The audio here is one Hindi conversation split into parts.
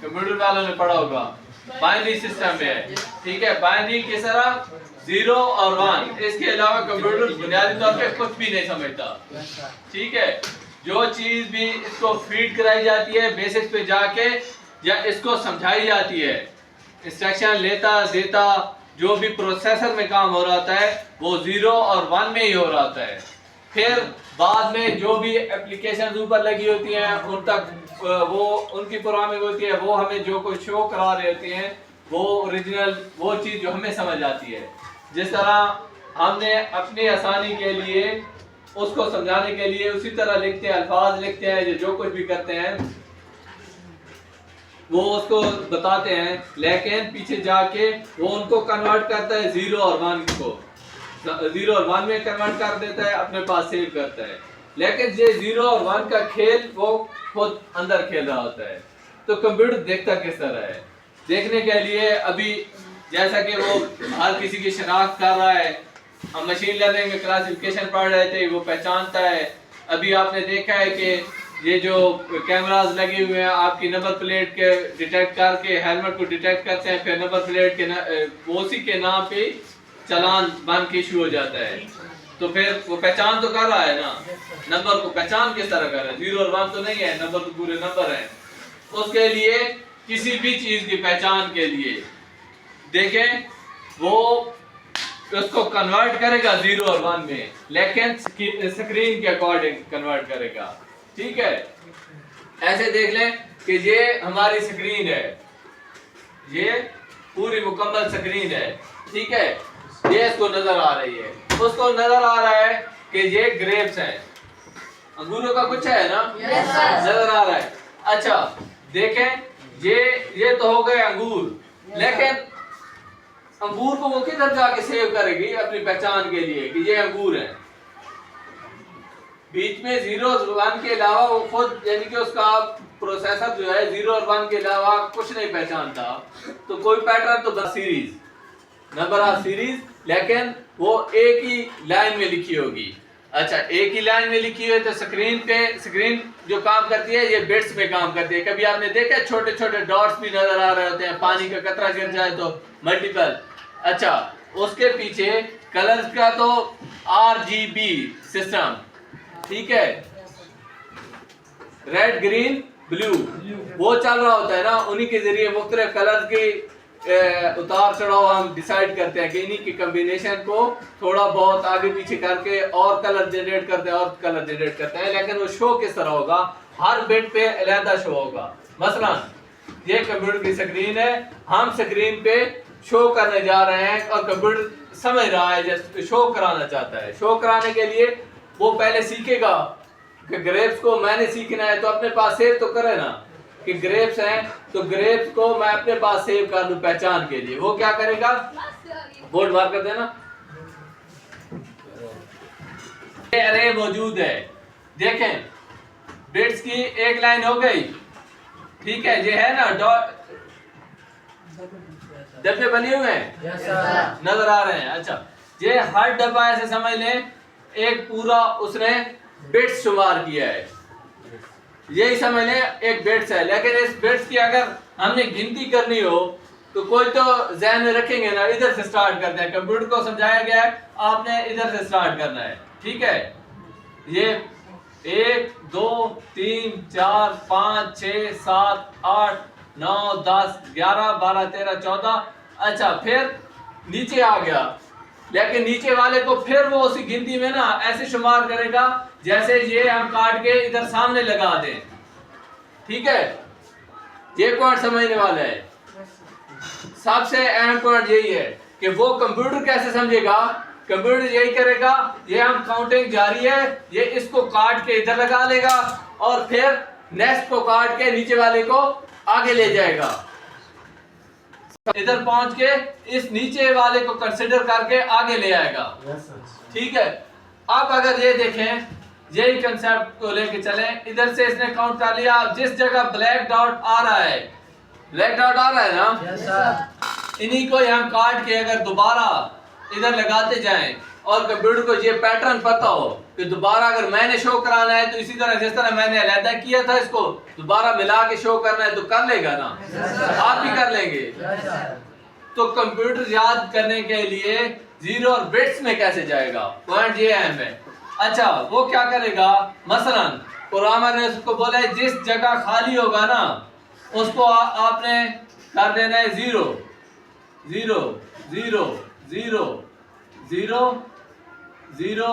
कंप्यूटर वालों ने पढ़ा होगा, बाइनरी सिस्टम में है, ठीक है। बाइनरी किस तरह 0 और 1, इसके अलावा कंप्यूटर बुनियादी तौर पे कुछ भी नहीं समझता, ठीक है। जो चीज भी इसको फीड कराई जाती है बेसिक्स पे जाके, या इसको समझाई जाती है, इंस्ट्रक्शन लेता देता जो भी प्रोसेसर में काम हो रहा होता है वो 0 और 1 में ही हो रहा होता है। फिर बाद में जो भी एप्लीकेशन ऊपर लगी होती हैं उन तक वो उनकी प्रोग्रामिंग होती है, वो हमें जो कोई शो करा रहे होते हैं वो ओरिजिनल वो चीज़ जो हमें समझ आती है। जिस तरह हमने अपनी आसानी के लिए उसको समझाने के लिए उसी तरह लिखते हैं, अल्फाज लिखते हैं, जो कुछ भी करते हैं वो उसको बताते हैं, लेकिन पीछे जाके वो उनको कन्वर्ट करता है 0 और 1 को, 0 और 1 में कन्वर्ट कर देता है, अपने पास सेव करता है। लेकिन ये 0 और 1 का खेल वो खुद अंदर खेल रहा होता है। तो कंप्यूटर देखता किस तरह है, देखने के लिए अभी जैसा कि वो हर किसी की शनाख्त कर रहा है, हम मशीन लर्निंग में क्लासिफिकेशन पढ़ रहे थे, वो पहचानता है। अभी आपने देखा है कि ये जो कैमरास लगे हुए हैं आपकी नंबर प्लेट के डिटेक्ट करके हेलमेट को डिटेक्ट करते हैं, फिर नंबर प्लेट के उसी के नाम पे चालान बन के इशू हो जाता है। तो फिर वो पहचान तो कर रहा है ना, नंबर को पहचान किस तरह कर रहा है, 0 और 1 तो नहीं है, नंबर तो पूरे नंबर है। उसके लिए किसी भी चीज की पहचान के लिए देखें वो उसको कन्वर्ट करेगा 0 और 1 में, लेकिन स्क्रीन के अकॉर्डिंग कन्वर्ट करेगा, ठीक है। ऐसे देख लें कि ये हमारी स्क्रीन है, ये पूरी मुकम्मल स्क्रीन है, ठीक है। ये इसको नजर आ रही है, उसको नजर आ रहा है कि ये ग्रेप्स हैं, अंगूरों का कुछ है ना, नजर आ रहा है। अच्छा देखें ये तो हो गए अंगूर, लेकिन अंगूर को वो किधर जाके सेव करेगी अपनी पहचान के लिए कि ये अंगूर है। बीच में 0 और 1 के अलावा वो खुद यानी कि उसका प्रोसेसर जो है 0 और 1 के अलावा कुछ नहीं पहचानता। तो कोई पैटर्न तो सीरीज नंबर ऑफ सीरीज, लेकिन वो एक ही लाइन में लिखी होगी। अच्छा एक ही लाइन में लिखी हुई है तो स्क्रीन जो काम करती है ये बिट्स में काम करती है। कभी आपने देखा छोटे छोटे डॉट्स भी नजर आ रहे होते हैं, पानी का कतरा गिर जाए तो मल्टीपल। अच्छा उसके पीछे कलर्स का तो RGB सिस्टम, ठीक है, रेड ग्रीन ब्लू वो चल रहा होता है ना, उन्हीं के जरिए मुख्तलिफ कलर्स की उतार चढ़ाव हम डिसाइड करते हैं कि इन्हीं की कम्बिनेशन को थोड़ा बहुत आगे पीछे करके और कलर जनरेट करते हैं और कलर जनरेट करते हैं। लेकिन वो शो किस तरह होगा, हर बिट पे अलग शो होगा। मसलन ये कंप्यूटर की स्क्रीन है, हम स्क्रीन पे शो करने जा रहे हैं और कंप्यूटर समझ रहा है जैसे शो कराना चाहता है। शो कराने के लिए वो पहले सीखेगा कि ग्रेप्स को मैंने सीखना है, तो अपने पास सेव तो करे ना कि ग्रेप्स हैं, तो ग्रेप्स को मैं अपने पास सेव कर लूं पहचान के लिए। वो क्या करेगा, बोर्ड बार कर देना, ये अरे मौजूद है। देखें बिट्स की एक लाइन हो गई, ठीक है, ये है ना डॉट डब्बे बने हुए हैं, नजर आ रहे हैं। अच्छा ये हर डब्बा ऐसे समझ लें एक पूरा उसने बिट्स शुमार किया है, यही समझ लें एक बिट्स है। लेकिन इस बिट्स की अगर हमने गिनती करनी हो तो कोई तो ज़हन में रखेंगे ना, इधर से स्टार्ट करते हैं। कंप्यूटर को समझाया गया है आपने इधर से स्टार्ट करना है, ठीक है। ये 1 2 3 4 5 6 7 8 9 10 11 12 13 14। अच्छा फिर नीचे आ गया, लेकिन नीचे वाले को फिर वो उसी गिनती में ना ऐसे शुमार करेगा जैसे ये हम काट के इधर सामने लगा दें, ठीक है। ये पॉइंट समझने वाला है। सबसे अहम पॉइंट यही है कि वो कंप्यूटर कैसे समझेगा, कंप्यूटर यही करेगा, ये हम काउंटिंग जारी है, ये इसको काट के इधर लगा लेगा और फिर नेक्स्ट को काट के नीचे वाले को आगे ले जाएगा, इधर पहुंच के इस नीचे वाले को कंसिडर करके आगे ले आएगा, ठीक है। अब अगर ये देखें यही कंसेप्ट को लेके चले, इधर से इसने काउंट कर लिया, जिस जगह ब्लैक डॉट आ रहा है, ब्लैक डॉट आ रहा है ना, इन्हीं को हम काट के अगर दोबारा इधर लगाते जाएं और कंप्यूटर को ये पैटर्न पता हो कि दोबारा अगर मैंने शो कराना है तो इसी तरह जिस तरह मैंने अलहदा किया था इसको दोबारा मिला के शो करना है तो कर लेगा ना, आप भी कर लेंगे। तो कंप्यूटर याद करने के लिए जीरो और बिट्स में कैसे जाएगा, पॉइंट ये अहम है। अच्छा वो क्या करेगा, मसलन प्रोग्रामर ने उसको बोला है जिस जगह खाली होगा ना उसको आपने कर देना है 0 0 0 0 0 0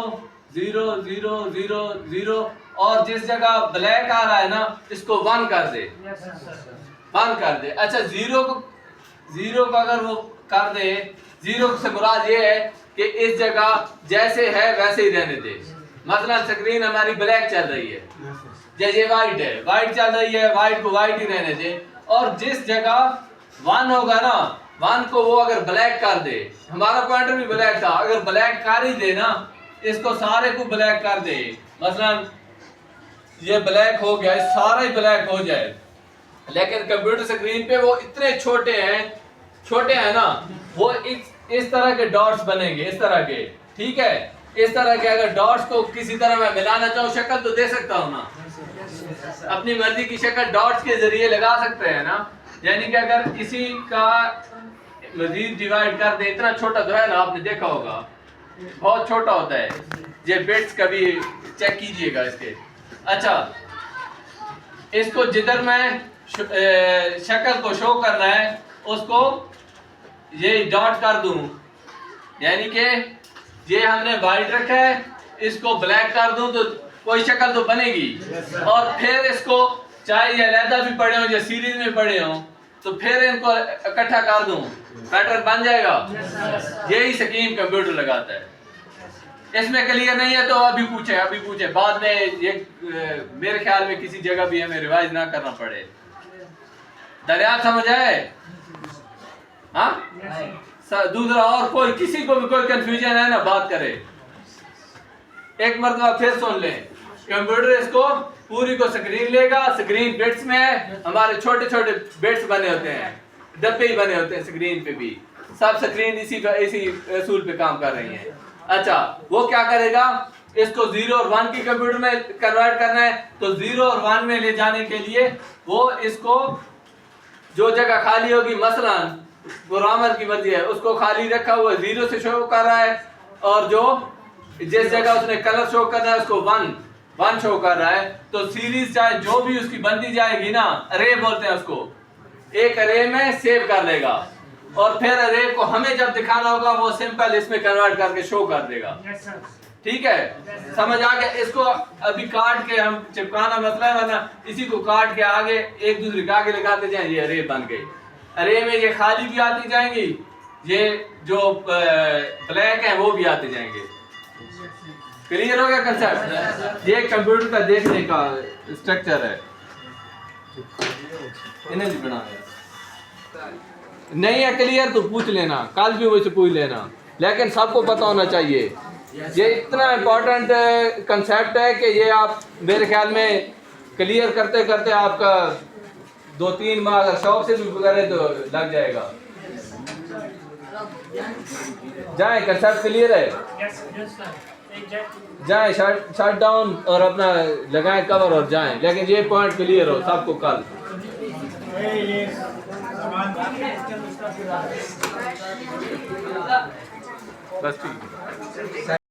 0 0 0 0 और जिस जगह ब्लैक आ रहा है ना इसको 1 कर दे, 1 कर दे। अच्छा जीरो को अगर वो कर दे, जीरो से मुराद ये है कि इस जगह जैसे है वैसे ही रहने दे। मतलब स्क्रीन हमारी ब्लैक चल रही है, जैसे वाइट है, वाइट चल रही है, वाइट को वाइट ही रहने दे। और जिस जगह 1 होगा ना 1 को वो अगर ब्लैक कर दे, हमारा पॉइंटर भी ब्लैक था, अगर ब्लैक कर ही दे ना इसको सारे को ब्लैक कर दे, मसलन ये ब्लैक हो गया, सारा ही ब्लैक हो जाए, लेकिन कंप्यूटर स्क्रीन पे वो इतने छोटे हैं ना, वो इस तरह के डॉट्स बनेंगे, इस तरह के, ठीक है। इस तरह के अगर डॉट्स को किसी तरह मैं मिलाना चाहूँ शक्ल तो दे सकता हूँ ना, अपनी मर्जी की शक्ल डॉट्स के जरिए लगा सकते हैं ना। यानी कि अगर किसी का मजीद डिवाइड कर दे, इतना छोटा तो है ना, आपने देखा होगा बहुत छोटा होता है ये बिट्स, कभी चेक कीजिएगा इसके। अच्छा इसको जिधर मैं शक्ल को शो करना है उसको ये डॉट कर दूं, यानी कि ये हमने वाइट रखा है, इसको ब्लैक कर दूं तो कोई शक्ल तो बनेगी। और फिर इसको चाहे ये अलहदा भी पड़े हो या सीरीज में पड़े हो तो फिर इनको इकट्ठा कर दूं, पैटर्न बन जाएगा। यही स्कीम कंप्यूटर लगाता है। इसमें क्लियर नहीं है तो अभी पूछे बाद में, ये मेरे ख्याल में किसी जगह भी हमें रिवाइज ना करना पड़े। दरिया समझ आए? हाँ दूसरा और कोई किसी को भी कोई कंफ्यूजन है ना बात करे, एक मरतबा फिर सुन ले। कंप्यूटर इसको पूरी को स्क्रीन लेगा, स्क्रीन बिट्स में है, हमारे छोटे छोटे बिट्स बने होते हैं, डब्बे ही बने होते हैं स्क्रीन पे भी, सब स्क्रीन इसी असूल पे काम कर रही है। अच्छा वो क्या करेगा, इसको 0 और 1 की कंप्यूटर में कन्वर्ट करना है तो 0 और 1 में ले जाने के लिए वो इसको जो जगह खाली होगी, मसलन प्रोग्रामर की मर्जी है, उसको खाली रखा हुआ 0 से शो कर रहा है, और जो जिस जगह उसने कलर शो करना है उसको 1 शो कर रहा है। तो सीरीज चाहे जो भी उसकी बनती जाएगी ना, अरे बोलते हैं उसको, एक अरे में सेव कर लेगा और फिर अरे को हमें जब दिखाना होगा वो सिंपल इसमें कन्वर्ट करके शो कर देगा। ठीक है, समझ आ गया? इसको अभी काट के हम चिपकाना मतलब है, वरना इसी को काट के आगे एक दूसरे के आगे लगाते जाए, ये अरे बन गई। अरे में ये खाली भी आती जाएंगी, ये जो ब्लैक है वो भी आते जाएंगे। क्लियर हो गया कंसेप्ट? ये कंप्यूटर का देखने का स्ट्रक्चर है, इन्हें भी बना नहीं है क्लियर तो पूछ लेना, कल भी वैसे पूछ लेना, लेकिन सबको पता होना चाहिए। ये इतना इम्पोर्टेंट कंसेप्ट है कि ये आप मेरे ख्याल में क्लियर करते करते आपका 2-3 माह अगर शौक से भी करें तो लग जाएगा। जाए कंसेप्ट क्लियर है? जाए शट डाउन और अपना लगाएं कवर और जाएं, लेकिन ये पॉइंट क्लियर हो सबको कल। बस ठीक।